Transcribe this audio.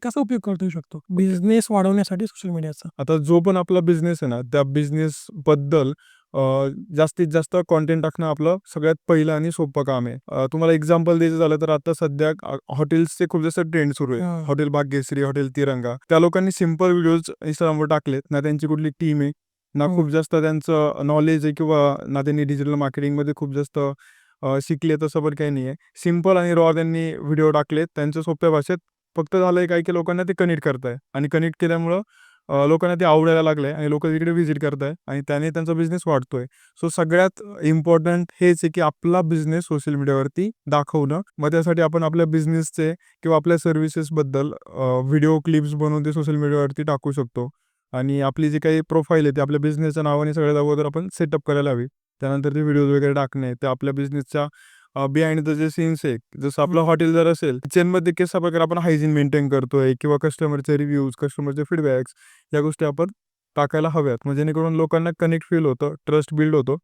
कसा उपयोग करता येऊ शकतो बिझनेस वाढवण्यासाठी सोशल मीडियाचा? आता जो पण आपला बिझनेस आहे ना, त्या बिझनेसबद्दल जास्तीत जास्त कंटेंट टाकणं आपलं सगळ्यात पहिलं आणि सोपं काम आहे. तुम्हाला एक्झाम्पल द्यायचं झालं तर आता सध्या हॉटेल्सचे खूप जास्त ट्रेंड सुरू आहे. हां. हॉटेल भाग्यश्री, हॉटेल तिरंगा. त्या लोकांनी सिंपल व्हिडिओज Instagramवर टाकलेत. ना त्यांची कुठली टीम आहे, ना हो. खूप जास्त त्यांचं नॉलेज आहे किंवा ना त्यांनी डिजिटल मार्केटिंगमध्ये खूप जास्त शिकले तसं पण काही नाही आहे. सिंपल आणि रॉ त्यांनी व्हिडिओ टाकलेत. त्यांच्या सोप्या भाषेत फक्त झालंय काय, की लोकांना ते कनेक्ट करताय आणि कनेक्ट केल्यामुळं लोकांना ते आवडायला लागलंय आणि लोकं तिकडे व्हिजिट करताय आणि त्याने त्यांचा बिझनेस वाढतोय. सो सगळ्यात इम्पोर्टंट हेच आहे, की आपला बिझनेस सोशल मीडियावरती दाखवणं. मग त्यासाठी आपण आपल्या बिझनेसचे किंवा आपल्या सर्व्हिसेसबद्दल व्हिडिओ क्लिप्स बनवून ते सोशल मीडियावरती टाकू शकतो आणि आपली जी काही प्रोफाईल आहे, ती आपल्या बिझनेसच्या नावाने सगळ्यात अगोदर आपण सेटअप करायला हवी. त्यानंतर ते व्हिडिओज वगैरे टाकणे, ते आपल्या बिझनेसच्या बिहाइंड द जे सीन्स आहे, जसं आपलं हॉटेल जर असेल, किचनमध्ये कशा प्रकारे आपण हायजीन मेंटेन करतोय किंवा कस्टमरचे रिव्ह्यूज, कस्टमरचे फीडबॅक्स या गोष्टी आपण टाकायला हव्यात. मग जेणेकरून लोकांना कनेक्ट फील होतं, ट्रस्ट बिल्ड होतो.